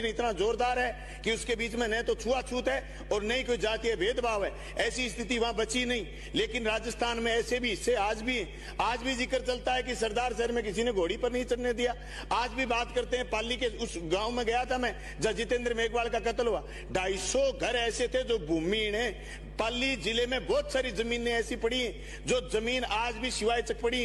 इतना जोरदार है कि उसके बीच में न तो छुआछूत है और न ही कोई जातीय भेदभाव है। ऐसी स्थिति वहां बची नहीं। लेकिन राजस्थान में ऐसे भी इससे आज भी जिक्र चलता है कि सरदार शहर में किसी ने घोड़ी पर नहीं चढ़ने दिया। आज भी बात करते हैं पाली के उस गांव में गया था मैं जहां जितेंद्र मेघवाल का कत्ल हुआ। 250 घर ऐसे थे जो भूमिहीन है। पाली जिले में बहुत सारी जमीनें ऐसी पड़ी जो जमीन आज भी सिवाय चक पड़ी।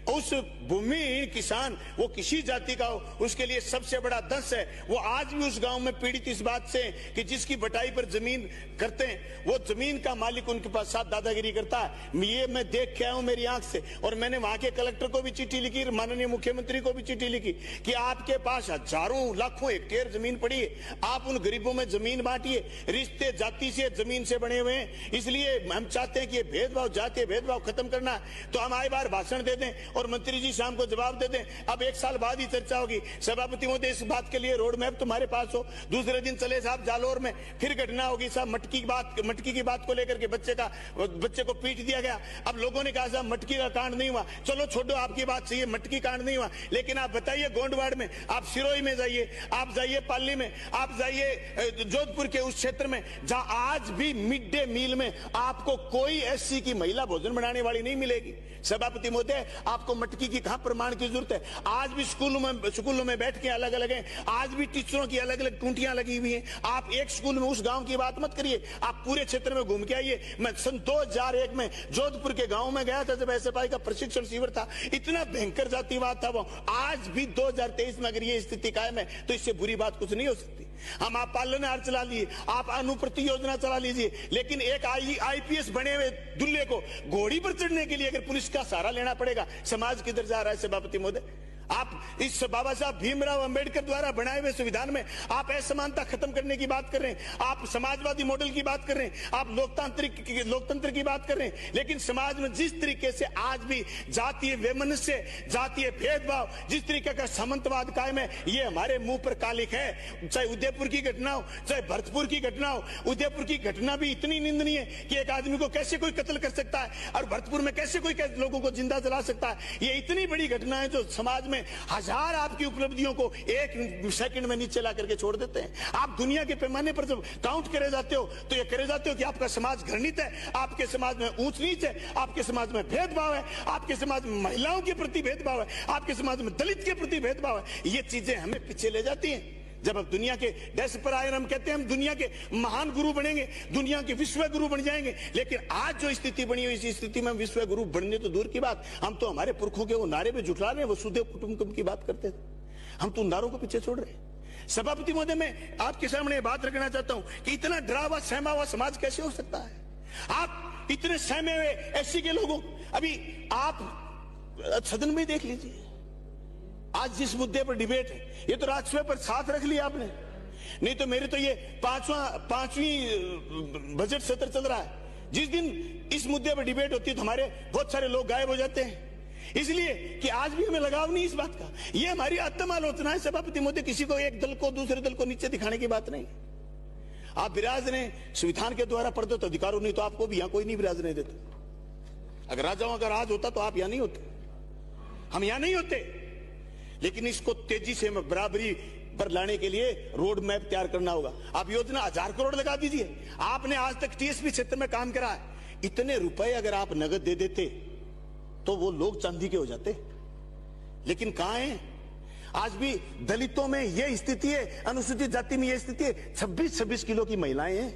उस भूमिहीन किसान वो किसी जाति का हो, उसके लिए सबसे बड़ा दंश है। वो आज भी उस गांव में पीड़ित इस बात से कि जिसकी बटाई पर जमीन करते हैं वो जमीन का मालिक उनके पास साथ दादागिरी करता है। ये मैं देख के आया हूं मेरी आंख से। और मैंने वहां के कलेक्टर को भी चिट्ठी लिखी, माननीय मुख्यमंत्री को भी चिट्ठी लिखी कि आपके पास हजारों लाखों हेक्टेयर जमीन पड़ी है, आप उन गरीबों में जमीन बांटिए। रिश्ते जाति से जमीन से बने हुए हैं, इसलिए हम चाहते हैं कि ये भेदभाव, जातीय भेदभाव खत्म करना है। तो हम आए बार भाषण दे दें और मंत्री जी शाम को जवाब दे दें। अब 1 साल बाद ही चर्चा होगी। सभापति महोदय, इस बात के लिए रोड मैप तुम्हारे पास हो। दूसरे दिन चले साहब जालोर में फिर घटना होगी साहब, मटकी की बात को लेकर के बच्चे को पीट दिया गया। अब लोगों ने कहा साहब मटकी का कांड नहीं हुआ, चलो छोड़ो आपकी बात सही है, मटकी कांड नहीं हुआ। लेकिन आप बताइए गोंडवाड़ में, आप सिरोही में जाइए, आप जाइए पाली में, आप जाइए जोधपुर के उस क्षेत्र में जहां आज भी मिड डे मील में आपको कोई एससी की महिला भोजन बनाने वाली नहीं मिलेगी। सभापति महोदय, आपको मटकी की कहां प्रमाण की जरूरत है? आज भी स्कूलों में बैठ के अलग अलग हैं, आज भी टीचरों की अलग अलग टूंटियां लगी हुई हैं। आप एक स्कूल में उस गांव की बात मत करिए, आप पूरे क्षेत्र में घूम के आइए। मैं सन 2001 में जोधपुर के गांव में गया था जब एसएफआई का प्रशिक्षण शिविर था। इतना भयंकर जातिवाद था वो। आज भी 2023 में अगर ये स्थिति कायम है तो इससे बुरी बात कुछ नहीं हो सकती। हम आप पालनहार चला लिए, आप अनुप्रति योजना चला लीजिए, लेकिन एक आईपीएस बने हुए दुल्हे को घोड़ी पर चढ़ने के लिए अगर पुलिस का सहारा लेना पड़ेगा, समाज किधर जा रहा है? सभापति महोदय, आप इस बाबा साहब भीमराव अंबेडकर द्वारा बनाए हुए संविधान में आप असमानता खत्म करने की बात कर रहे हैं, आप समाजवादी मॉडल की बात कर रहे हैं, आप लोकतंत्र की बात कर रहे हैं। लेकिन समाज में जिस तरीके से आज भी जातीय वैमनस्य, जातीय भेदभाव, जिस तरीके का सामंतवाद कायम है, ये हमारे मुंह पर कालिक है। चाहे उदयपुर की घटना हो, चाहे भरतपुर की घटना हो। उदयपुर की घटना भी इतनी निंदनीय है कि एक आदमी को कैसे कोई कत्ल कर सकता है और भरतपुर में कैसे कोई लोगों को जिंदा जला सकता है। ये इतनी बड़ी घटना है जो समाज में हजार आपकी उपलब्धियों को 1 सेकंड में नीचे ला करके छोड़ देते हैं। आप दुनिया के पैमाने पर जब काउंट करे जाते हो तो ये करे जाते हो कि आपका समाज घृणित है, आपके समाज में ऊंच नीच है, आपके समाज में भेदभाव है, आपके समाज में महिलाओं के प्रति भेदभाव है, आपके समाज में दलित के प्रति भेदभाव है। ये चीजें हमें पीछे ले जाती हैं। जब हम दुनिया के डेस्क पर आए, हम कहते हैं हम दुनिया के महान गुरु बनेंगे, दुनिया के विश्व गुरु बन जाएंगे। लेकिन आज जो स्थिति बनी हुई, इस स्थिति में विश्व गुरु बनने तो दूर की बात, हम तो हमारे पुरखों के वो नारे पे जुटला रहे हैं, वसुधैव कुटुंबकम की बात करते थे, हम तो उन नारों को पीछे छोड़ रहे हैं। सभापति महोदय, मैं आपके सामने बात रखना चाहता हूं कि इतना डरा हुआ सहमा हुआ समाज कैसे हो सकता है? आप इतने सहमे हुए एससी के लोगों, अभी आप सदन में देख लीजिए आज जिस मुद्दे पर डिबेट है, ये तो राज्यसभा पर साथ रख लिया आपने। नहीं तो मेरे तो ये पांचवी बजट सत्र चल रहा है, जिस दिन इस मुद्दे पर डिबेट होती है तो हमारे बहुत सारे लोग गायब हो जाते हैं, इसलिए कि आज भी हमें लगाव नहीं इस बात का। ये हमारी आत्म आलोचना है सभापति महोदय, किसी को एक दल को दूसरे दल को नीचे दिखाने की बात नहीं। आप विराजने संविधान के द्वारा प्रदत्त अधिकारों, नहीं तो आपको भी यहां कोई नहीं विराजने देता। अगर राजाओं का राज होता तो आप यहां नहीं होते, हम यहां नहीं होते। लेकिन इसको तेजी से बराबरी पर लाने के लिए रोड मैप तैयार करना होगा। आप योजना 1000 करोड़ लगा दीजिए। आपने आज तक टीएसपी क्षेत्र में काम करा है, इतने रुपए अगर आप नगद दे देते तो वो लोग चांदी के हो जाते। लेकिन कहां है? आज भी दलितों में यह स्थिति है, अनुसूचित जाति में यह स्थिति है। 26-26 किलो की महिलाएं हैं,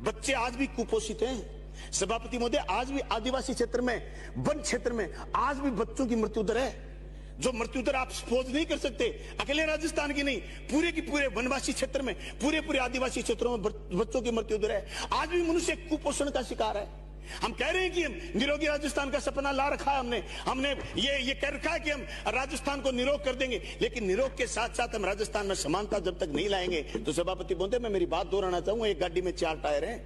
बच्चे आज भी कुपोषित हैं। सभापति महोदय, आज भी आदिवासी क्षेत्र में, वन क्षेत्र में आज भी बच्चों की मृत्यु दर है, जो मृत्यु दर आप सपोज नहीं कर सकते। अकेले राजस्थान की नहीं, पूरे की पूरे वनवासी क्षेत्र में, पूरे आदिवासी क्षेत्रों में बच्चों की मृत्यु दर है। आज भी मनुष्य कुपोषण का शिकार है। हम कह रहे हैं कि हम निरोगी राजस्थान का सपना ला रखा है, हमने ये कह रखा है कि हम राजस्थान को निरोग कर देंगे। लेकिन निरोग के साथ साथ हम राजस्थान में समानता जब तक नहीं लाएंगे तो सभापति महोदय, मैं मेरी बात दोहराना चाहूंगा, एक गाड़ी में 4 टायर हैं,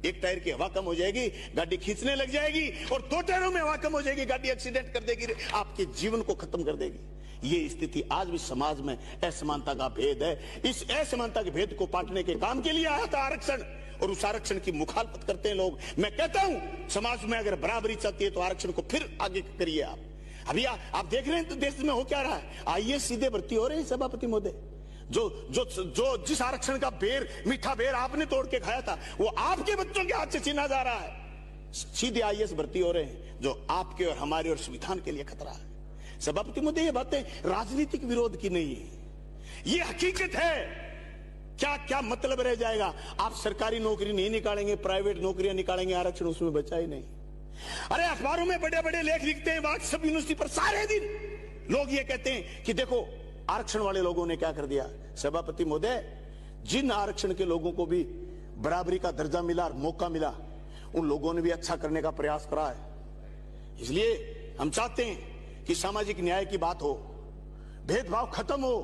एक टायर की हवा कम हो जाएगी, गाड़ी खींचने लग जाएगी, और 2 टायरों में हवा कम हो जाएगी, गाड़ी एक्सीडेंट कर देगी, आपके जीवन को खत्म कर देगी। ये स्थिति आज भी समाज में असमानता का भेद है। इस असमानता के भेद को पाटने के काम के लिए आया था आरक्षण, और उस आरक्षण की मुखालफत करते हैं लोग। मैं कहता हूं समाज में अगर बराबरी चाहती है तो आरक्षण को फिर आगे करिए। आप अभी आप देख रहे हैं तो देश में हो क्या रहा है, आईएएस सीधे भर्ती हो रहे हैं सभापति महोदय। जो जो जो जिस आरक्षण का बेर, मीठा बेर आपने तोड़ के खाया था, वो आपके बच्चों के हाथ से छीना जा रहा है। सीधे आईएएस भर्ती हो रहे हैं जो आपके और हमारे और संविधान के लिए खतरा है। सभापति महोदय, ये बातें राजनीतिक विरोध की नहीं है, ये हकीकत है। क्या क्या मतलब रह जाएगा? आप सरकारी नौकरी नहीं निकालेंगे, प्राइवेट नौकरियां निकालेंगे, आरक्षण उसमें बचा ही नहीं। अरे अखबारों में बड़े बड़े लेख लिखते हैं, व्हाट्सएप यूनिवर्सिटी पर सारे दिन लोग ये कहते हैं कि देखो आरक्षण वाले लोगों ने क्या कर दिया। सभापति महोदय, जिन आरक्षण के लोगों को भी बराबरी का दर्जा मिला और मौका मिला, उन लोगों ने भी अच्छा करने का प्रयास करा है। इसलिए हम चाहते हैं कि सामाजिक न्याय की बात हो, भेदभाव खत्म हो।